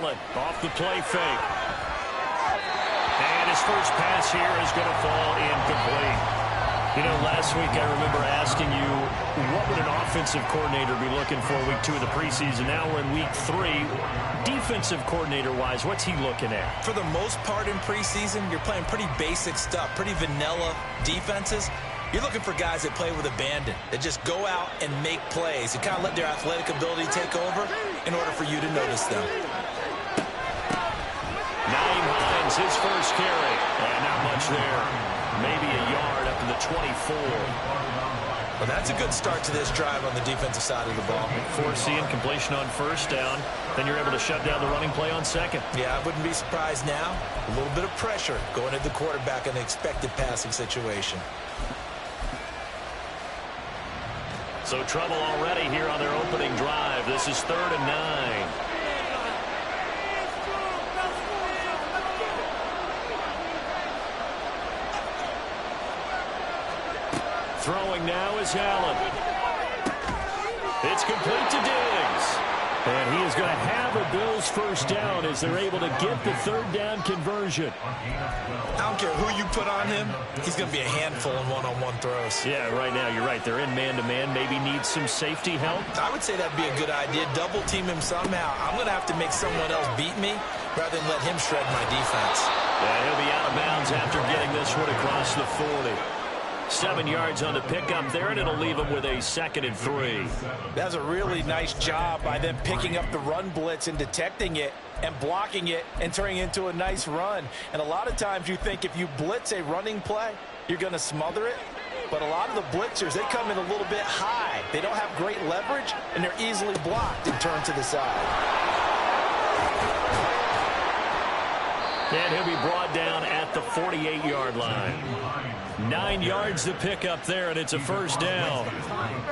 Allen off the play fake. And his first pass here is going to fall incomplete. You know, last week I remember asking you, what would an offensive coordinator be looking for week 2 of the preseason? Now we're in week 3. Defensive coordinator-wise, what's he looking at? For the most part in preseason, you're playing pretty basic stuff, pretty vanilla defenses. You're looking for guys that play with abandon, that just go out and make plays and kind of let their athletic ability take over in order for you to notice them. Nyheim Hines, his first carry. And not much there. Maybe a yard up to the 24. Well, that's a good start to this drive on the defensive side of the ball. Forcing completion on first down. Then you're able to shut down the running play on second. Yeah, I wouldn't be surprised now. A little bit of pressure going at the quarterback in an expected passing situation. So trouble already here on their opening drive. This is 3rd and 9. Throwing now is Allen. It's complete to Diggs. And he is going to have a Bills first down as they're able to get the 3rd down conversion. I don't care who you put on him. He's going to be a handful in one-on-one throws. Yeah, right now you're right. They're in man-to-man. Maybe need some safety help. I would say that'd be a good idea. Double team him somehow. I'm going to have to make someone else beat me rather than let him shred my defense. Yeah, he'll be out of bounds after getting this one across the 40. 7 yards on the pickup there, and it'll leave him with a 2nd and 3. That's a really nice job by them picking up the run blitz and detecting it and blocking it and turning it into a nice run. And a lot of times you think if you blitz a running play, you're going to smother it. But a lot of the blitzers, they come in a little bit high. They don't have great leverage, and they're easily blocked and turned to the side. And he'll be brought down at the 48-yard line. 9 yards to pick up there, and it's a first down.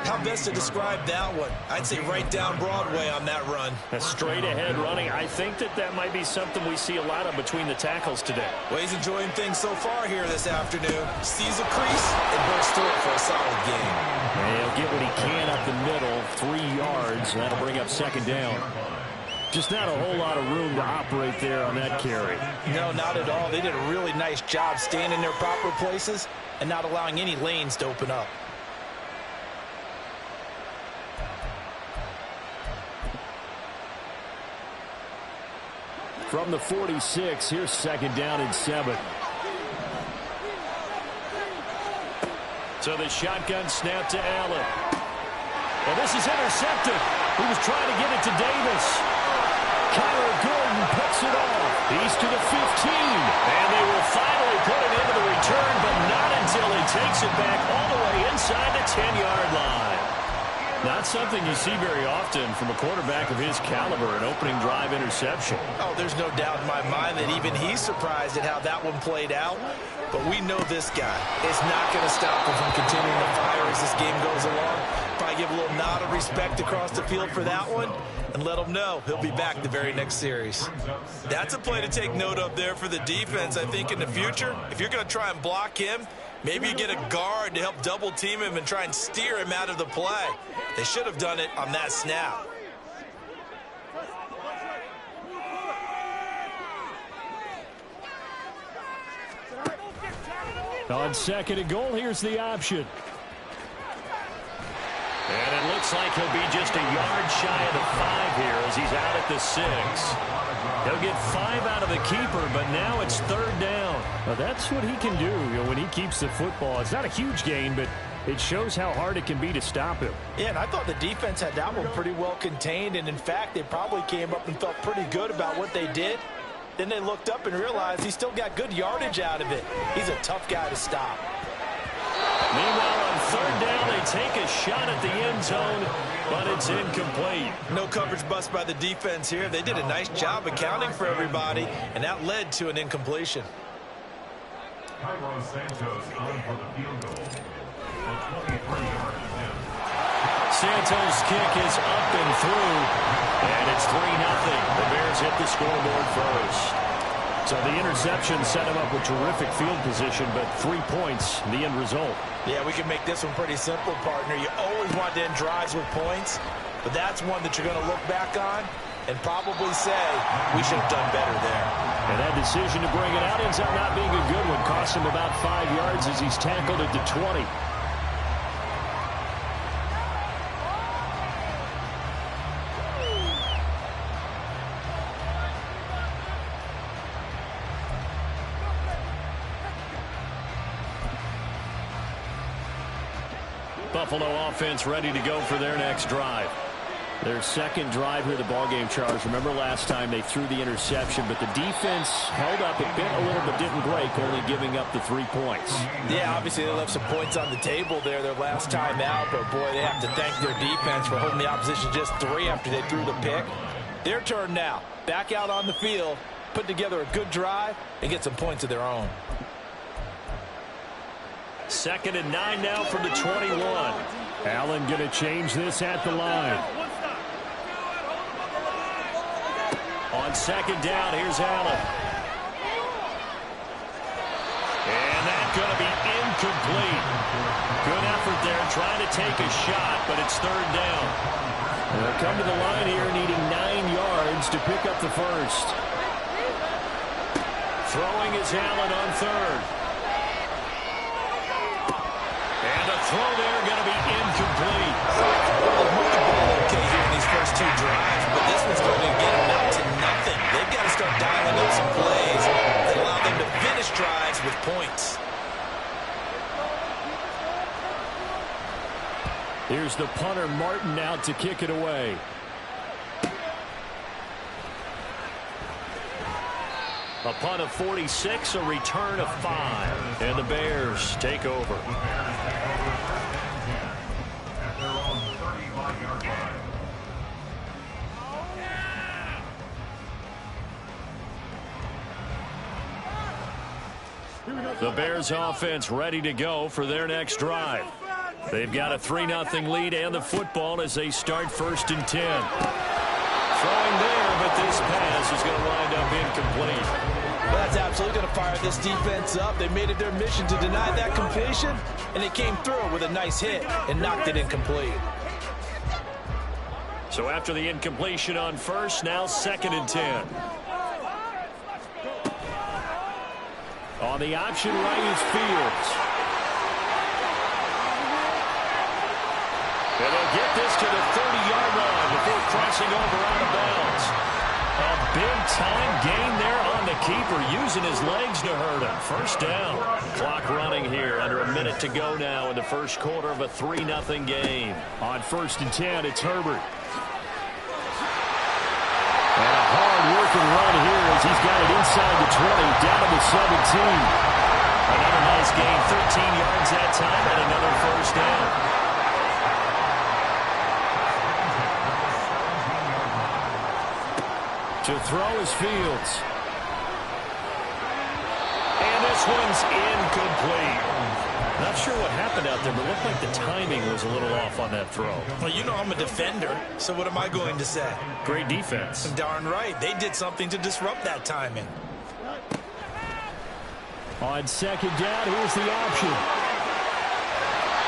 How best to describe that one? I'd say right down Broadway on that run. A straight-ahead running. I think that might be something we see a lot of between the tackles today. Well, he's enjoying things so far here this afternoon. Sees a crease and bursts through it for a solid game. And he'll get what he can up the middle, 3 yards, and that'll bring up 2nd down. Just not a whole lot of room to operate there on that carry. No, not at all. They did a really nice job staying in their proper places and not allowing any lanes to open up. From the 46, here's 2nd down and 7. So the shotgun snap to Allen. Well, this is intercepted. He was trying to get it to Davis. Kyler Gordon picks it off. He's to the 15. And they will finally put it into the return, but not until he takes it back all the way inside the 10-yard line. Not something you see very often from a quarterback of his caliber, an opening drive interception. Oh, there's no doubt in my mind that even he's surprised at how that one played out. But we know this guy is not going to stop him from continuing to fire as this game goes along. Probably give a little nod of respect across the field for that one and let him know he'll be back the very next series. That's a play to take note of there for the defense. I think in the future, if you're going to try and block him, maybe you get a guard to help double team him and try and steer him out of the play. They should have done it on that snap. On 2nd and goal, here's the option. And it looks like he'll be just a yard shy of the 5 here as he's out at the 6. He'll get 5 out of the keeper, but now it's 3rd down. Well, that's what he can do, when he keeps the football. It's not a huge gain, but it shows how hard it can be to stop him. Yeah, and I thought the defense had that one pretty well contained, and in fact, they probably came up and felt pretty good about what they did. Then they looked up and realized he still got good yardage out of it. He's a tough guy to stop. Meanwhile, on 3rd down, they take a shot at the end zone, but it's incomplete. No coverage bust by the defense here. They did a nice job accounting for everybody, and that led to an incompletion. Santos' kick is up and through, and it's 3-0. The Bears hit the scoreboard first. So the interception set him up with terrific field position, but 3 points, the end result. Yeah, we can make this one pretty simple, partner. You always want to end drives with points, but that's one that you're going to look back on and probably say, we should have done better there. And that decision to bring it out ends up not being a good one. Cost him about 5 yards as he's tackled at the 20. Buffalo offense ready to go for their next drive. Their second drive here, the ballgame, Charles. Remember last time they threw the interception, but the defense held up. It bit a little but didn't break, only giving up the 3 points. Yeah, obviously they left some points on the table there their last time out, but boy, they have to thank their defense for holding the opposition just 3 after they threw the pick. Their turn now. Back out on the field, put together a good drive, and get some points of their own. 2nd and 9 now from the 21. Allen going to change this at the line. On 2nd down, here's Allen. And that's going to be incomplete. Good effort there, trying to take a shot, but it's 3rd down. They'll come to the line here needing 9 yards to pick up the first. Throwing is Allen on 3rd. And a throw there going to be incomplete. Well, moved the ball okay here in these first 2 drives, but this one's going to get them out to nothing. They've got to start dialing up some plays that allow them to finish drives with points. Here's the punter, Martin, out to kick it away. A punt of 46, a return of 5. And the Bears take over. The Bears offense ready to go for their next drive. They've got a 3-0 lead and the football as they start 1st and 10. Throwing there, but this pass is going to wind up incomplete. Well, that's absolutely going to fire this defense up. They made it their mission to deny that completion, and they came through with a nice hit and knocked it incomplete. So after the incompletion on 1st, now 2nd and 10. On the option right is Fields. And they'll get this to the 30-yard line before crossing over out of bounds. A big-time gain there on the keeper, using his legs to hurt him. 1st down. Clock running here, under a minute to go now in the 1st quarter of a 3-0 game. On 1st and 10, it's Herbert. And a hard-working run here as he's got it inside the 20, down to the 17. Another nice gain, 13 yards that time, and another 1st down. To throw is Fields. And this one's incomplete. Not sure what happened out there, but it looked like the timing was a little off on that throw. Well, you know I'm a defender, so what am I going to say? Great defense. Darn right. They did something to disrupt that timing. On 2nd down, here's the option.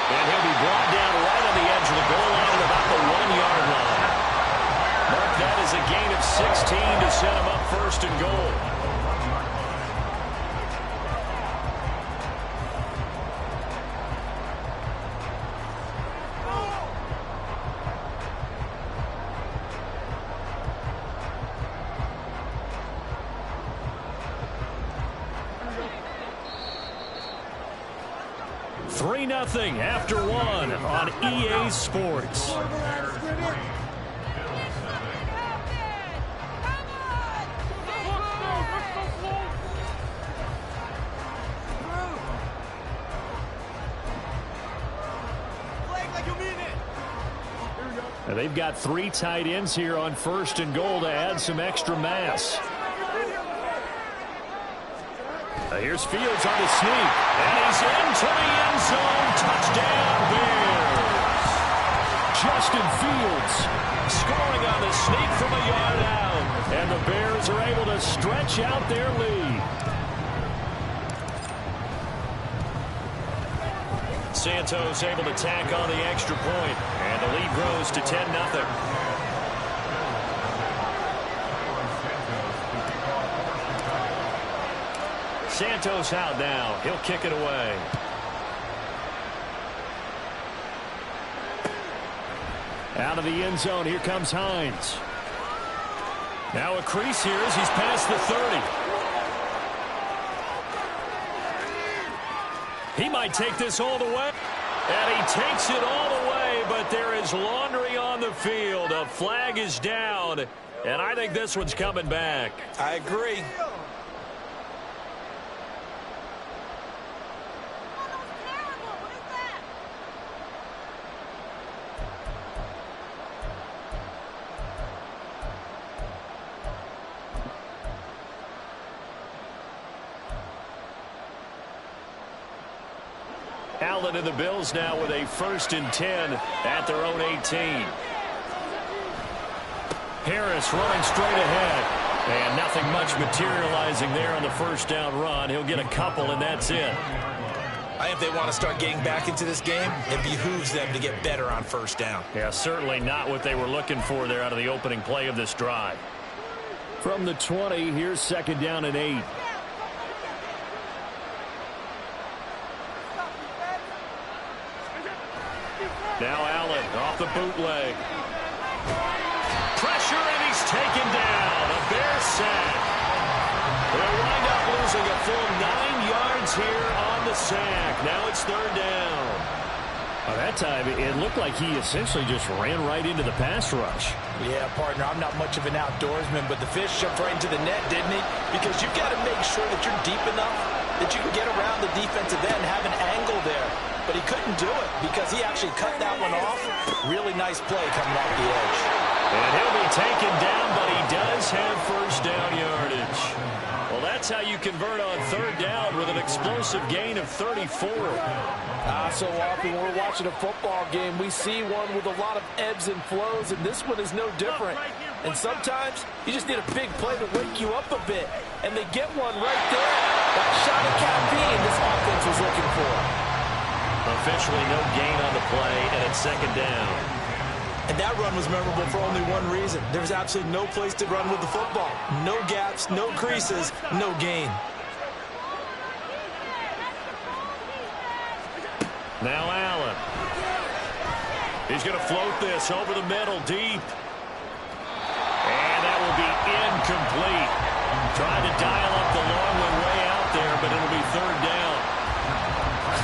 And he'll be brought down right on the edge of the goal line at about the 1-yard line. Mark that as a gain of 16 to set him up 1st and goal. Nothing after 1 on EA Sports. And they've got 3 tight ends here on 1st and goal to add some extra mass. Here's Fields on the sneak, and he's into the end zone. Touchdown, Bears. Justin Fields scoring on the sneak from a yard out, and the Bears are able to stretch out their lead. Santos able to tack on the extra point, and the lead grows to 10-0. Santos out now. He'll kick it away. Out of the end zone, here comes Hines. Now a crease here as he's past the 30. He might take this all the way. And he takes it all the way, but there is laundry on the field. A flag is down, and I think this one's coming back. I agree. Allen and the Bills now with a 1st and 10 at their own 18. Harris running straight ahead. And nothing much materializing there on the first down run. He'll get a couple, and that's it. I think if they want to start getting back into this game, it behooves them to get better on first down. Yeah, certainly not what they were looking for there out of the opening play of this drive. From the 20, here's 2nd down and 8. Now Allen off the bootleg. Pressure, and he's taken down. A Bears sack. They'll wind up losing a full 9 yards here on the sack. Now it's 3rd down. Well, that time, it looked like he essentially just ran right into the pass rush. Yeah, partner, I'm not much of an outdoorsman, but the fish jumped right into the net, didn't he? Because you've got to make sure that you're deep enough that you can get around the defensive end and have an angle there. But he couldn't do it because he actually cut that one off. Really nice play coming off the edge. And he'll be taken down, but he does have first down yardage. Well, that's how you convert on 3rd down with an explosive gain of 34. So often when we're watching a football game, we see one with a lot of ebbs and flows, and this one is no different. And sometimes you just need a big play to wake you up a bit, and they get one right there. That shot of caffeine this offense was looking for. Officially no gain on the play, and it's 2nd down. And that run was memorable for only one reason. There was absolutely no place to run with the football. No gaps, no creases, no gain. Now Allen. He's going to float this over the middle deep. And that will be incomplete. Trying to dial up the long one way out there, but it'll be 3rd down.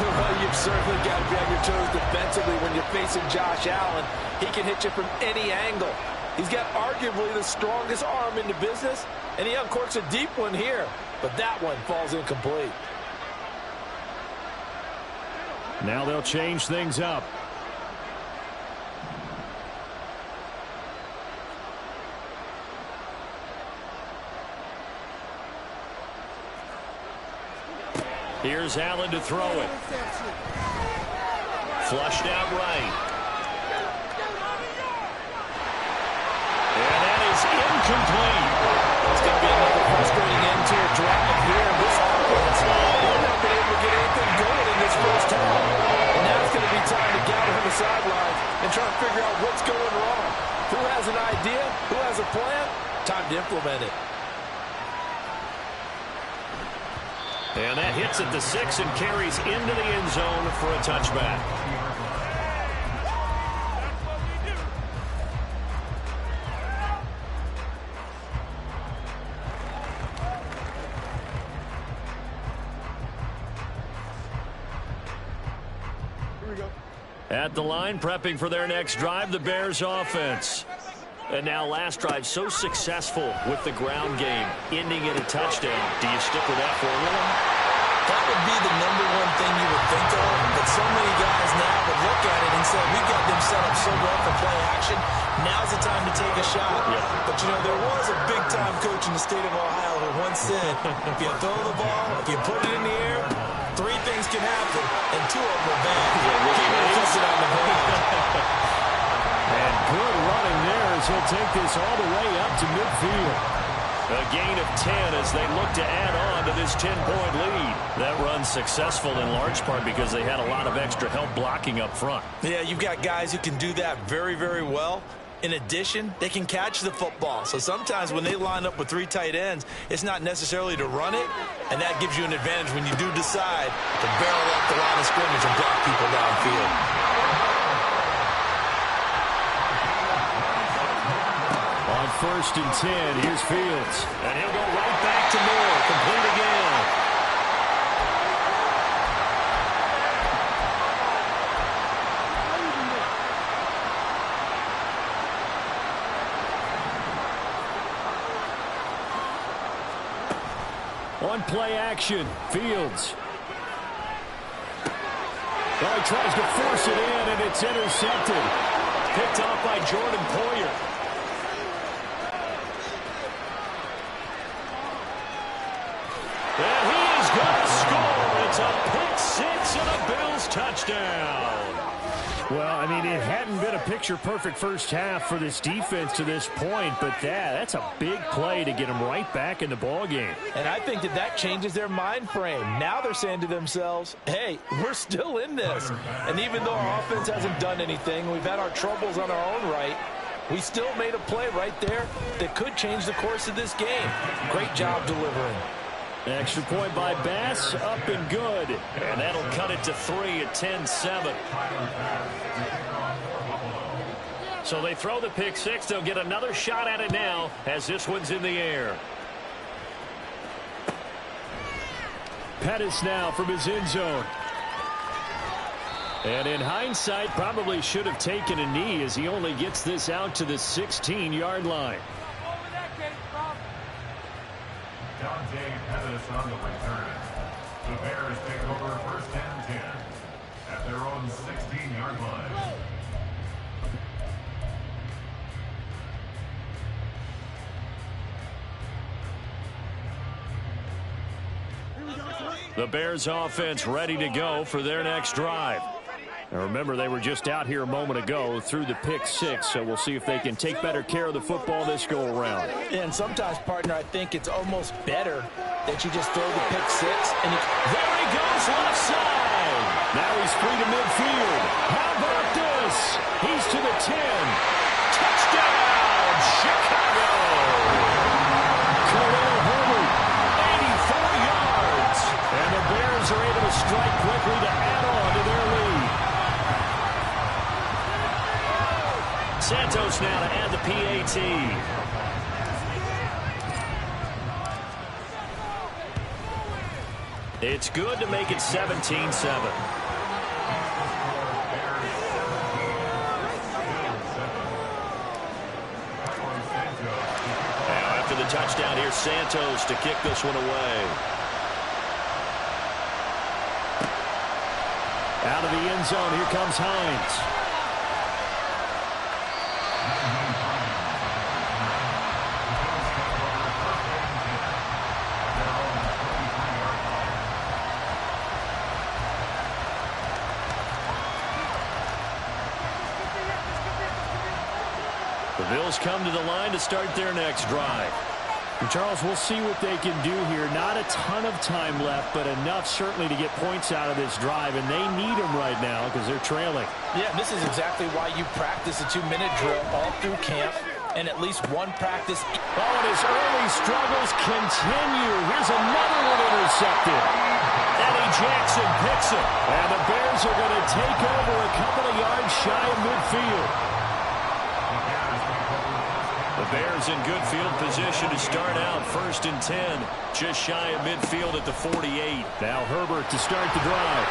Well, you've certainly got to be on your toes defensively when you're facing Josh Allen. He can hit you from any angle. He's got arguably the strongest arm in the business, and he uncorks a deep one here. But that one falls incomplete. Now they'll change things up. Here's Allen to throw it. Flushed out right. And that is incomplete. It's going to be another frustrating end to a drive here. This offense will not be able to get anything going in this first half. And now it's going to be time to gather on the sidelines and try to figure out what's going wrong. Who has an idea? Who has a plan? Time to implement it. And that hits at the 6 and carries into the end zone for a touchback. At the line, prepping for their next drive, the Bears offense. And now last drive so successful with the ground game, ending in a touchdown. Do you stick with that formula? That would be the #1 thing you would think of, but so many guys now would look at it and say, we've got them set up so well for play action. Now's the time to take a shot. Yeah. But, you know, there was a big-time coach in the state of Ohio who once said, if you throw the ball, if you put it in the air, 3 things can happen, and 2 of them are bad. Keep it fixed on the ground. And good running there as he'll take this all the way up to midfield. A gain of 10 as they look to add on to this 10-point lead. That run's successful in large part because they had a lot of extra help blocking up front. Yeah, you've got guys who can do that very, very well. In addition, they can catch the football. So sometimes when they line up with 3 tight ends, it's not necessarily to run it, and that gives you an advantage when you do decide to barrel up the line of scrimmage and block people downfield. On 1st and 10, here's Fields. And he'll go right back to Moore. Complete again. On play action, Fields. Oh, he tries to force it in, and it's intercepted. Picked off by Jordan Poyer. And he is going to score. It's a pick six and a Bills touchdown. Well, I mean, it hadn't been a picture-perfect first half for this defense to this point, but that's a big play to get them right back in the ballgame. And I think that changes their mind frame. Now they're saying to themselves, hey, we're still in this. And even though our offense hasn't done anything, we've had our troubles on our own right, we still made a play right there that could change the course of this game. Great job delivering. Extra point by Bass, up and good. And that'll cut it to 3 at 10-7. So they throw the pick six. They'll get another shot at it now as this one's in the air. Pettis now from his end zone. And in hindsight, probably should have taken a knee as he only gets this out to the 16-yard line. Dante Pettis on the return. The Bears take over 1st and 10 at their own 16-yard line. The Bears offense ready to go for their next drive. Now remember, they were just out here a moment ago through the pick six, so we'll see if they can take better care of the football this go around. And sometimes, partner, I think it's almost better that you just throw the pick six. And there he goes left side. Now he's free to midfield. How about this? He's to the 10. Touchdown, Chicago. Khalil Herbert, 84 yards. And the Bears are able to strike quickly to add on to their lead. Santos now to add the PAT. It's good to make it 17-7. Now after the touchdown, here's Santos to kick this one away. Out of the end zone, here comes Hines. The Bills come to the line to start their next drive. And Charles, we'll see what they can do here. Not a ton of time left, but enough certainly to get points out of this drive, and they need them right now because they're trailing. Yeah, this is exactly why you practice a 2-minute drill all through camp and at least one practice. Oh, and his early struggles continue. Here's another one intercepted. Eddie Jackson picks it, and the Bears are going to take over a couple of yards shy of midfield. The Bears in good field position to start out 1st and 10, just shy of midfield at the 48. Now Herbert to start the drive.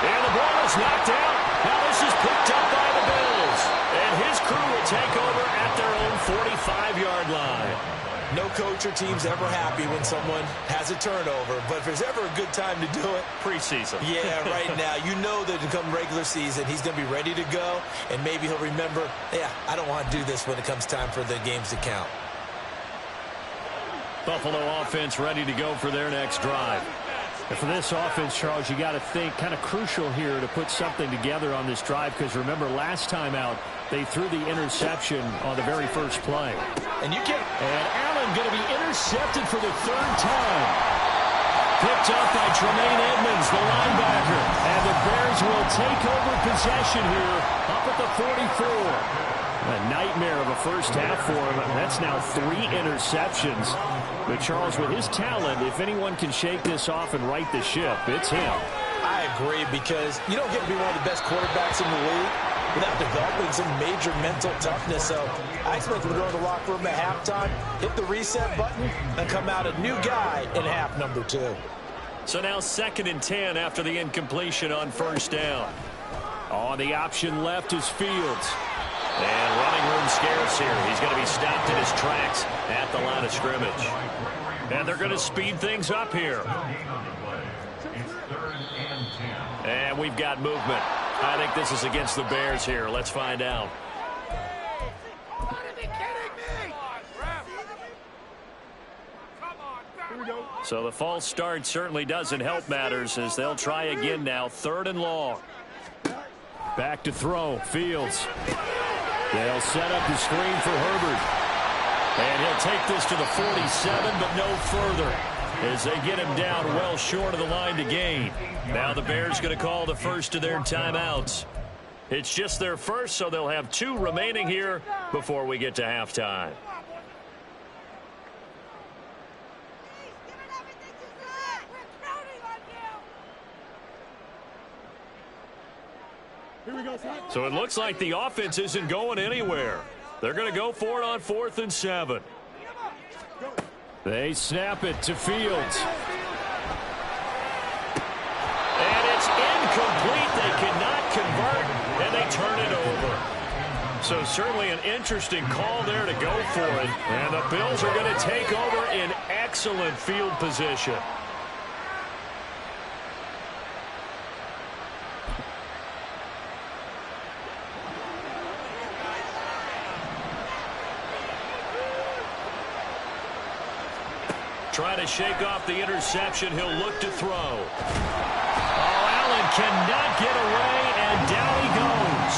And the ball is knocked out. Now this is picked up by the Bills. And his crew will take over at their own 45-yard line. No coach or team's ever happy when someone has a turnover, but if there's ever a good time to do it, preseason. Yeah, right now. You know that to come regular season, he's going to be ready to go, and maybe he'll remember, yeah, I don't want to do this when it comes time for the games to count. Buffalo offense ready to go for their next drive. And for this offense, Charles, you got to think kind of crucial here to put something together on this drive, because remember last time out they threw the interception on the very first play. And Allen going to be intercepted for the 3rd time. Picked up by Tremaine Edmonds, the linebacker. And the Bears will take over possession here up at the 44. A nightmare of a first half for him. That's now 3 interceptions. But Charles, with his talent, if anyone can shake this off and right the ship, it's him. I agree, because you don't get to be one of the best quarterbacks in the league without developing some major mental toughness. So I expect him to go in the locker room at halftime, hit the reset button, and come out a new guy in half number 2. So now 2nd and 10 after the incompletion on first down. On the option left is Fields. And running room scarce here. He's going to be stopped in his tracks at the line of scrimmage. And they're going to speed things up here. And we've got movement. I think this is against the Bears here. Let's find out. So the false start certainly doesn't help matters, as they'll try again now. 3rd and long. Back to throw. Fields. They'll set up the screen for Herbert. And he'll take this to the 47, but no further, as they get him down well short of the line to gain. Now the Bears going to call the first of their timeouts. It's just their first, so they'll have 2 remaining here before we get to halftime. So it looks like the offense isn't going anywhere. They're going to go for it on 4th and 7. They snap it to Fields. And it's incomplete. They cannot convert, and they turn it over. So certainly an interesting call there to go for it. And the Bills are going to take over in excellent field position. Trying to shake off the interception. He'll look to throw. Oh, Allen cannot get away, and down he goes.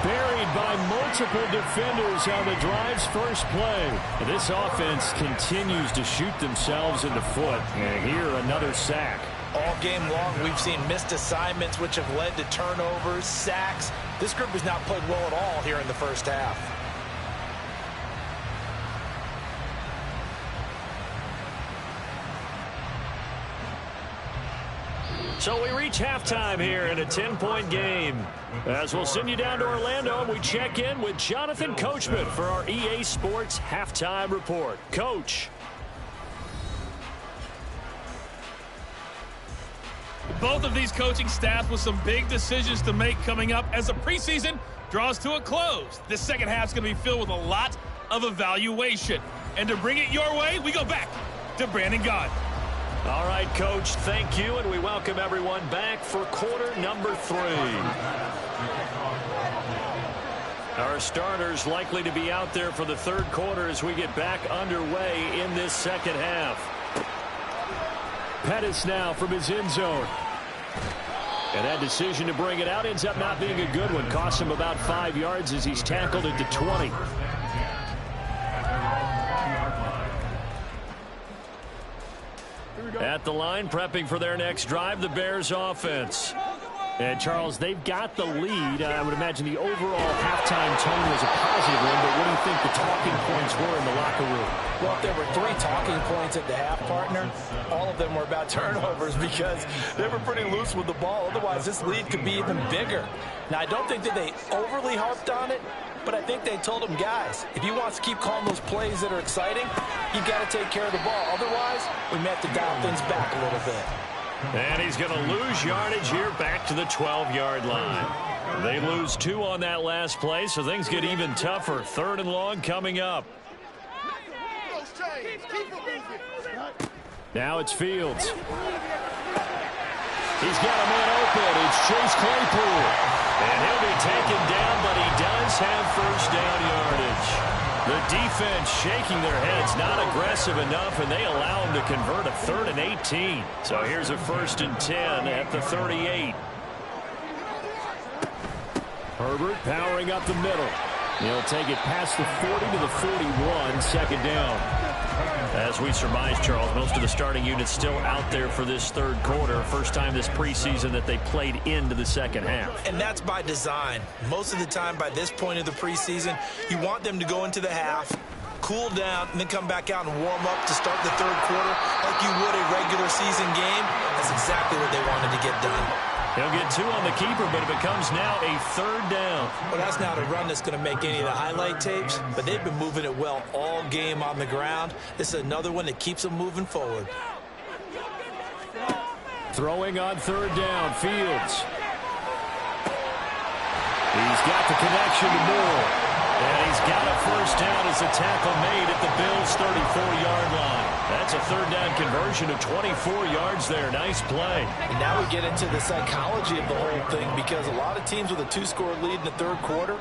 Buried by multiple defenders on the drive's first play. This offense continues to shoot themselves in the foot. And here, another sack. All game long, we've seen missed assignments, which have led to turnovers, sacks. This group has not played well at all here in the first half. So we reach halftime here in a 10-point game. As we'll send you down to Orlando, and we check in with Jonathan Coachman for our EA Sports Halftime Report. Coach. Both of these coaching staffs with some big decisions to make coming up as the preseason draws to a close. This second half is going to be filled with a lot of evaluation. And to bring it your way, we go back to Brandon Gaudin. All right, Coach, thank you, and we welcome everyone back for quarter number 3. Our starters likely to be out there for the 3rd quarter as we get back underway in this second half. Pettis now from his end zone. And that decision to bring it out ends up not being a good one. Costs him about 5 yards as he's tackled at the 20. At the line, prepping for their next drive, the Bears offense. And, Charles, they've got the lead. I would imagine the overall halftime tone was a positive one, but what do you think the talking points were in the locker room? Well, if there were 3 talking points at the half, partner, all of them were about turnovers because they were pretty loose with the ball. Otherwise, this lead could be even bigger. Now, I don't think that they overly harped on it, but I think they told them, guys, if you want to keep calling those plays that are exciting, you've got to take care of the ball. Otherwise, we may have to dial things back a little bit. And he's going to lose yardage here back to the 12-yard line. They lose 2 on that last play, so things get even tougher. 3rd and long coming up. Now it's Fields. He's got a man open. It's Chase Claypool. And he'll be taken down, but he does have first down yardage. The defense shaking their heads, not aggressive enough, and they allow him to convert a 3rd and 18. So here's a 1st and 10 at the 38. Herbert powering up the middle. He'll take it past the 40 to the 41, 2nd down. As we surmise, Charles, most of the starting unit's still out there for this third quarter. First time this preseason that they played into the second half. And that's by design. Most of the time by this point of the preseason, you want them to go into the half, cool down, and then come back out and warm up to start the third quarter like you would a regular season game. That's exactly what they wanted to get done. He'll get 2 on the keeper, but it becomes now a third down. Well, that's not a run that's going to make any of the highlight tapes, but they've been moving it well all game on the ground. This is another one that keeps them moving forward. Throwing on third down, Fields. He's got the connection to Moore. And he's got a first down as a tackle made at the Bills' 34-yard line. That's a third down conversion of 24 yards there. Nice play. And now we get into the psychology of the whole thing, because a lot of teams with a 2-score lead in the third quarter,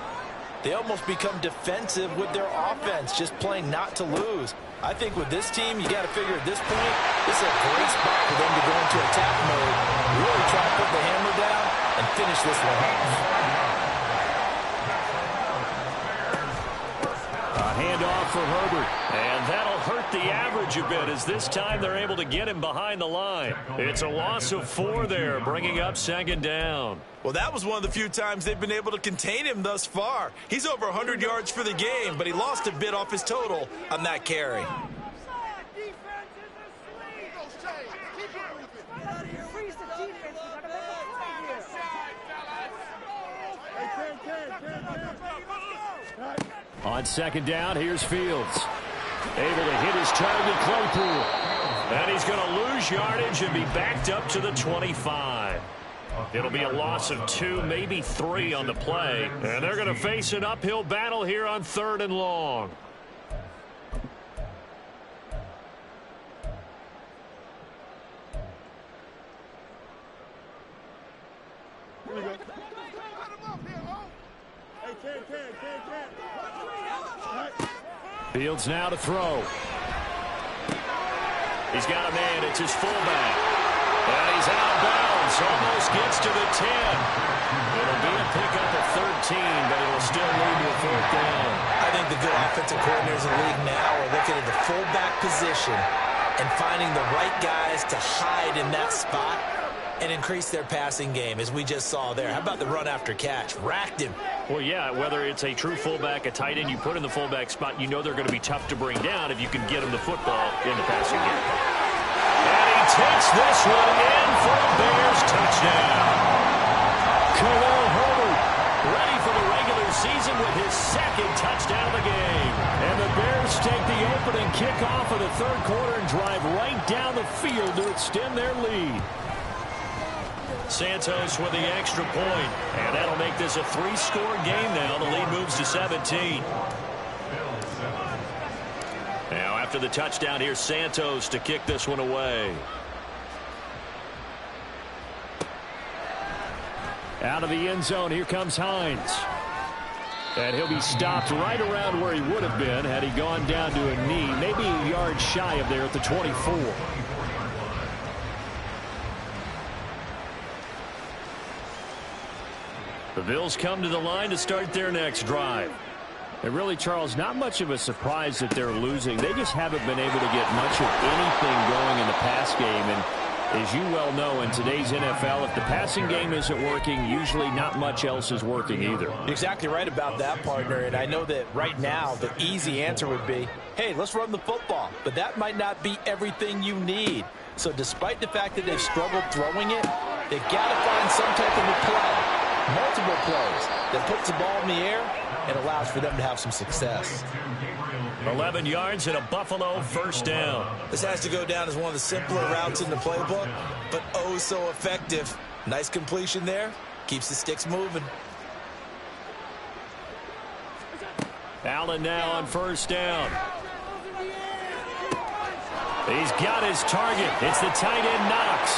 they almost become defensive with their offense, just playing not to lose. I think with this team, you got to figure at this point, this is a great spot for them to go into attack mode, really try to put the hammer down and finish this one off. Handoff for Herbert, and that'll hurt the average a bit as this time they're able to get him behind the line. It's a loss of 4 there, bringing up second down. Well, that was one of the few times they've been able to contain him thus far. He's over 100 yards for the game, but he lost a bit off his total on that carry. On second down, here's Fields. Able to hit his target, Claypool. And he's going to lose yardage and be backed up to the 25. It'll be a loss of 2, maybe 3 on the play. And they're going to face an uphill battle here on third and long. Fields now to throw. He's got a man. It's his fullback. And he's out of bounds. Almost gets to the 10. It'll be a pickup of 13, but it'll still lead to a fourth down. I think the good offensive coordinators in the league now are looking at the fullback position and finding the right guys to hide in that spot and increase their passing game, as we just saw there. How about the run after catch? Racked him. Well, yeah, whether it's a true fullback, a tight end you put in the fullback spot, you know they're going to be tough to bring down if you can get them the football in the passing game. And he takes this one in for a Bears touchdown. Khalil Herbert ready for the regular season with his second touchdown of the game. And the Bears take the opening kickoff of the third quarter and drive right down the field to extend their lead. Santos with the extra point, and that'll make this a 3-score game now. The lead moves to 17. Now after the touchdown, here's Santos to kick this one away. Out of the end zone, here comes Hines. And he'll be stopped right around where he would have been had he gone down to a knee, maybe a yard shy of there at the 24. The Bills come to the line to start their next drive. And really, Charles, not much of a surprise that they're losing. They just haven't been able to get much of anything going in the pass game. And as you well know, in today's NFL, if the passing game isn't working, usually not much else is working either. You're exactly right about that, partner. And I know that right now the easy answer would be, hey, let's run the football. But that might not be everything you need. So despite the fact that they've struggled throwing it, they've got to find some type of a play. Multiple plays that puts the ball in the air and allows for them to have some success. 11 yards and a Buffalo first down. This has to go down as one of the simpler routes in the playbook, but oh so effective. Nice completion there. Keeps the sticks moving. Allen now on first down. He's got his target. It's the tight end Knox.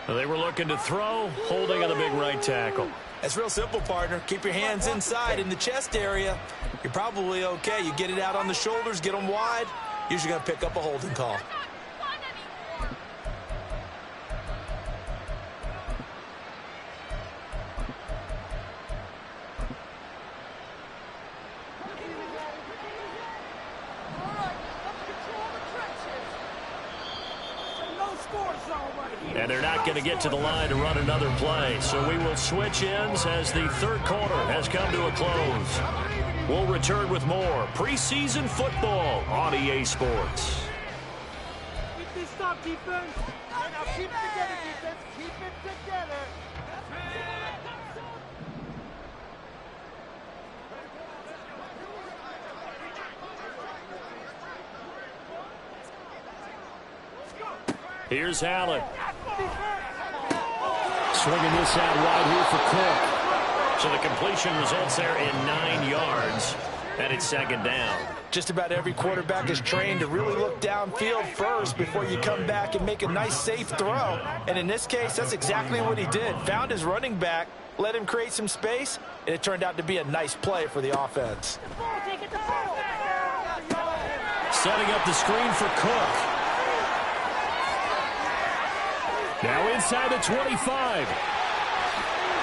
They were looking to throw, holding on the big right tackle. That's real simple, partner. Keep your hands inside in the chest area. You're probably okay. You get it out on the shoulders, get them wide. Usually going to pick up a holding call. And they're not going to get to the line to run another play. So we will switch ends as the third quarter has come to a close. We'll return with more preseason football on EA Sports. Keep this stop, defense. Now keep it together, defense. Keep it together. Here's Allen. Swinging this out wide here for Cook. So the completion results there in 9 yards, and it's second down. Just about every quarterback is trained to really look downfield first before you come back and make a nice, safe throw. And in this case, that's exactly what he did. Found his running back, let him create some space, and it turned out to be a nice play for the offense. Setting up the screen for Cook. Now inside the 25.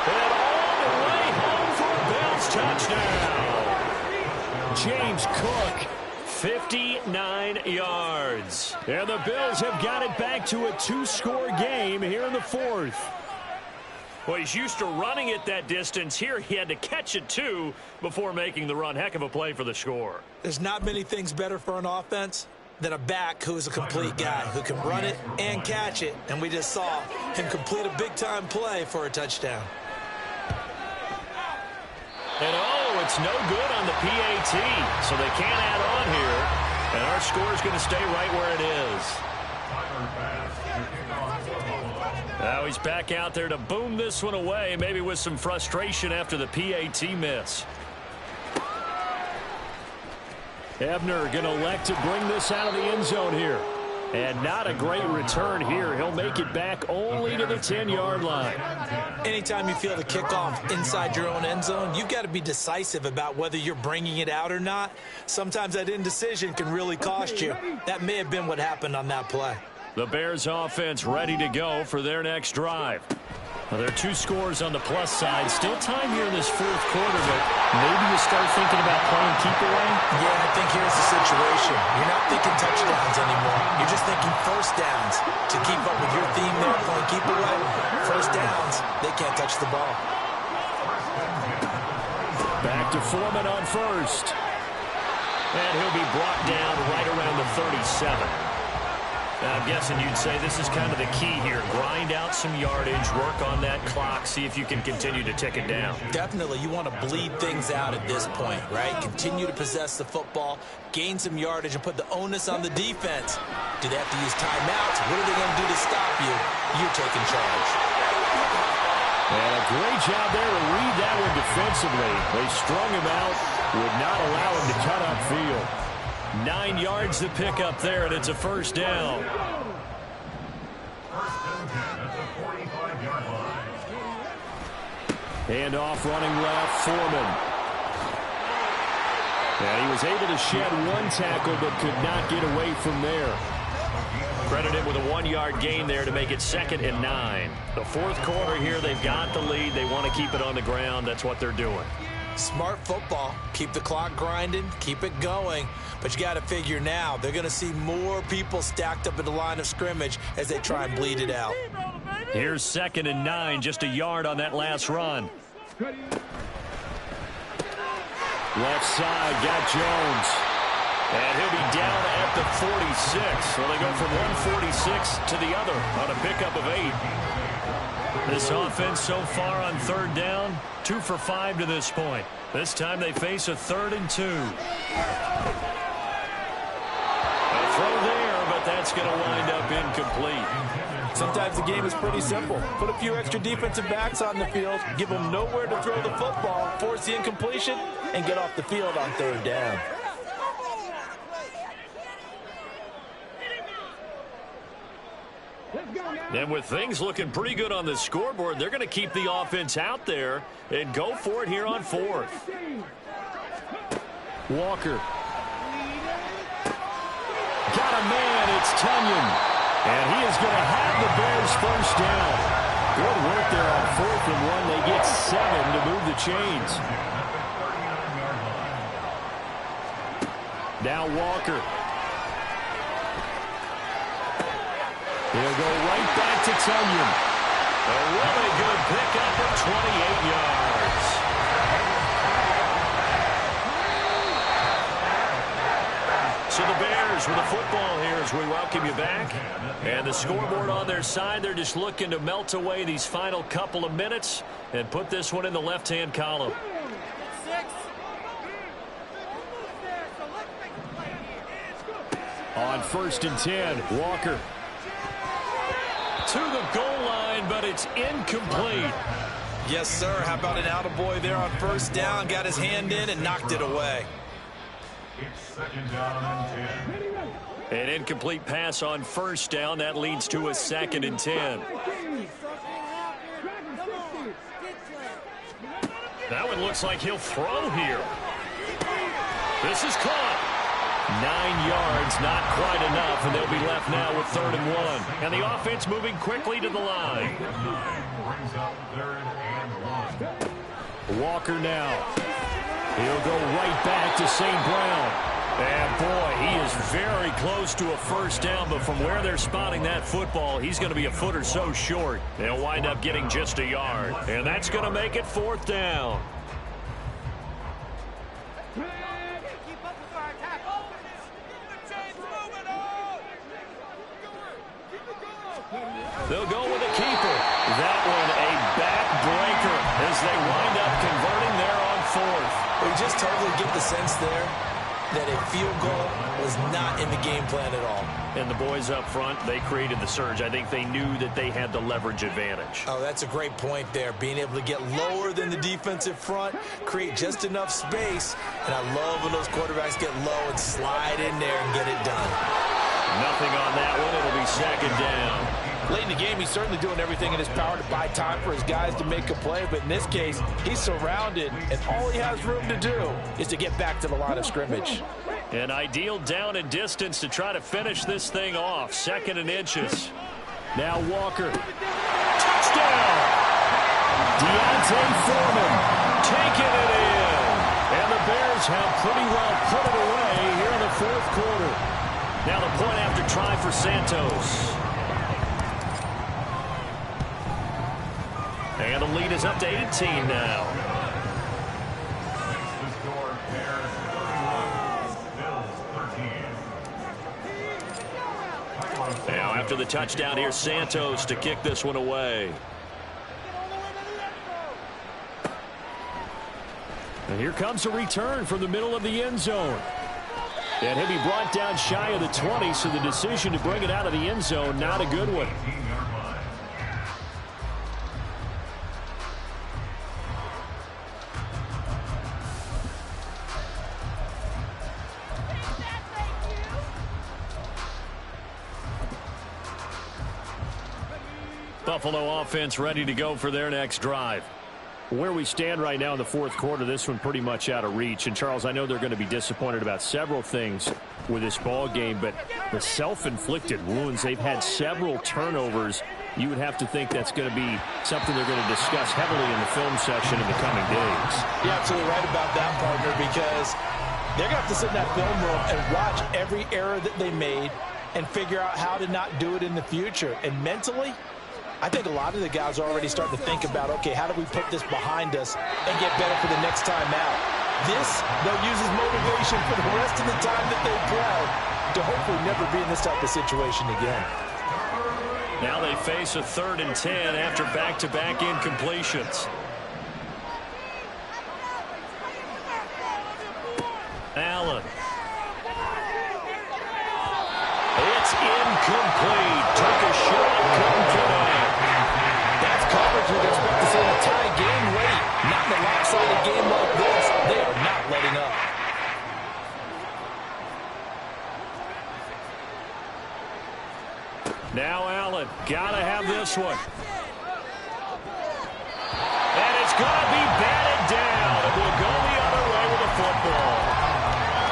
And all the way home for a Bills touchdown. James Cook, 59 yards. And the Bills have got it back to a 2-score game here in the fourth. Well, he's used to running it that distance. Here he had to catch it, too, before making the run. Heck of a play for the score. There's not many things better for an offense than a back who's a complete guy who can run it and catch it. And we just saw him complete a big-time play for a touchdown. And, oh, it's no good on the PAT, so they can't add on here. And our score is going to stay right where it is. Now he's back out there to boom this one away, maybe with some frustration after the PAT miss. Ebner going to elect to bring this out of the end zone here. And not a great return here. He'll make it back only to the 10-yard line. Anytime you feel the kickoff inside your own end zone, you've got to be decisive about whether you're bringing it out or not. Sometimes that indecision can really cost you. That may have been what happened on that play. The Bears offense ready to go for their next drive. Well, there are 2 scores on the plus side. Still time here in this fourth quarter, but maybe you start thinking about playing keep away? Yeah, I think here's the situation. You're not thinking touchdowns anymore. You're just thinking first downs. To keep up with your theme there, playing keep away, first downs, they can't touch the ball. Back to Foreman on first. And he'll be brought down right around the 37. I'm guessing you'd say this is kind of the key here. Grind out some yardage, work on that clock, see if you can continue to tick it down. Definitely, you want to bleed things out at this point, right? Continue to possess the football, gain some yardage, and put the onus on the defense. Do they have to use timeouts? What are they going to do to stop you? You're taking charge. And a great job there to read that one defensively. They strung him out, would not allow him to cut upfield. 9 yards to pick up there, and it's a first down. Hand off running left, Foreman. And he was able to shed 1 tackle, but could not get away from there. Credit him with a 1-yard gain there to make it 2nd and 9. The fourth quarter here, they've got the lead. They want to keep it on the ground. That's what they're doing. Smart football. Keep the clock grinding, keep it going. But you got to figure now, they're going to see more people stacked up in the line of scrimmage as they try and bleed it out. Here's 2nd and 9, just a yard on that last run. Left side, got Jones. And he'll be down at the 46. So they go from 146 to the other on a pickup of 8. This offense so far on 3rd down, 2 for 5 to this point. This time they face a 3rd and 2. A throw there, but that's going to wind up incomplete. Sometimes the game is pretty simple. Put a few extra defensive backs on the field, give them nowhere to throw the football, force the incompletion, and get off the field on 3rd down. And with things looking pretty good on the scoreboard, they're going to keep the offense out there and go for it here on 4th. Walker. Got a man, it's Tunyon. And he is going to have the Bears first down. Good work there on 4th and 1. They get 7 to move the chains. Now Walker. He'll go right back to Tunyon. A really good pickup of 28 yards. So the Bears with the football here as we welcome you back. And the scoreboard on their side, they're just looking to melt away these final couple of minutes and put this one in the left-hand column. On 1st and 10, Walker. To the goal line, but it's incomplete. Yes, sir. How about an attaboy there on 1st down? Got his hand in and knocked it away. It's 2nd down and 10. An incomplete pass on 1st down. That leads to a 2nd and 10. That one looks like he'll throw here. This is caught. 9 yards, not quite enough, and they'll be left now with 3rd and 1. And the offense moving quickly to the line. Brings up 3rd and 1. Walker now. He'll go right back to St. Brown. And boy, he is very close to a 1st down, but from where they're spotting that football, he's going to be a foot or so short. They'll wind up getting just a yard. And that's going to make it 4th down. They'll go with a keeper. That one a backbreaker as they wind up converting there on 4th. We just totally get the sense there that a field goal was not in the game plan at all. And the boys up front, they created the surge. I think they knew that they had the leverage advantage. Oh, that's a great point there. Being able to get lower than the defensive front, create just enough space. And I love when those quarterbacks get low and slide in there and get it done. Nothing on that one. It'll be 2nd down. Late in the game, he's certainly doing everything in his power to buy time for his guys to make a play. But in this case, he's surrounded, and all he has room to do is to get back to the line of scrimmage. An ideal down and distance to try to finish this thing off. 2nd and inches. Now Walker. Touchdown! D'Onta Foreman taking it in. And the Bears have pretty well put it away here in the 4th quarter. Now the point after try for Santos. And the lead is up to 18 now. The score, Bears 31, Bills 13. Now after the touchdown, here's Santos to kick this one away. And here comes a return from the middle of the end zone. And he'll be brought down shy of the 20, so the decision to bring it out of the end zone, not a good one. Buffalo offense ready to go for their next drive. Where we stand right now in the 4th quarter, this one pretty much out of reach. And, Charles, I know they're going to be disappointed about several things with this ball game, but the self-inflicted wounds, they've had several turnovers. You would have to think that's going to be something they're going to discuss heavily in the film session in the coming days. You're absolutely right about that, partner, because they're going to have to sit in that film room and watch every error that they made and figure out how to not do it in the future. And mentally, I think a lot of the guys are already starting to think about, okay, how do we put this behind us and get better for the next time out? This, they'll use as motivation for the rest of the time that they play to hopefully never be in this type of situation again. Now they face a 3rd and 10 after back-to-back incompletions. Allen. It's incomplete. Took a shot, couldn't connect. That's coverage we'd expect to see in a tie game late. Not in a lopsided game like this. They are not letting up. Now Allen, gotta have this one. And it's gonna be batted down. It will go the other way with the football.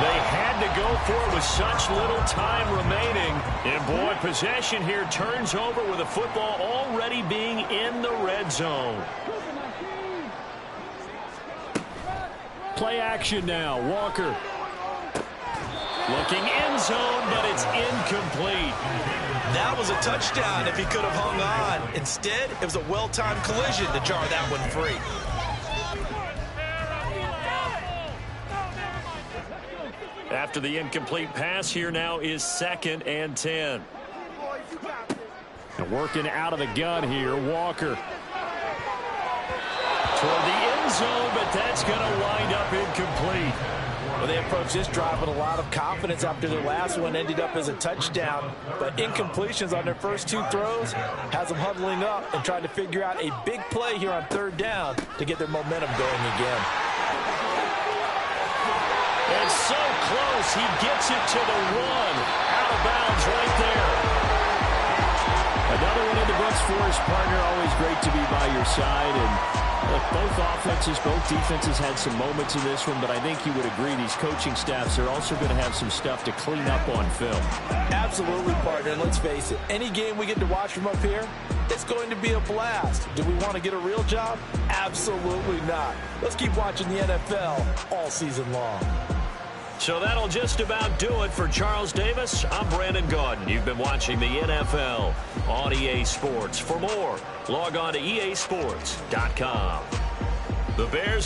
They had to go for it with such little time remaining. And boy, possession here turns over with the football already being in the red zone. Play action now. Walker. Looking end zone, but it's incomplete. incomplete. That was a touchdown if he could have hung on. Instead, it was a well-timed collision to jar that one free. After the incomplete pass, here now is 2nd and 10. And working out of the gun here, Walker. Toward the end zone, but that's going to wind up incomplete. Well, they approached this drive with a lot of confidence after their last one ended up as a touchdown. But incompletions on their first 2 throws has them huddling up and trying to figure out a big play here on 3rd down to get their momentum going again. And so close, he gets it to the 1. Out of bounds right there. Another one in the books for his partner. Always great to be by your side. And look, both offenses, both defenses had some moments in this one, but I think you would agree these coaching staffs are also going to have some stuff to clean up on film. Absolutely, partner. And let's face it, any game we get to watch from up here, it's going to be a blast. Do we want to get a real job? Absolutely not. Let's keep watching the NFL all season long. So that'll just about do it for Charles Davis. I'm Brandon Gaudin. You've been watching the NFL on EA Sports. For more, log on to easports.com. The Bears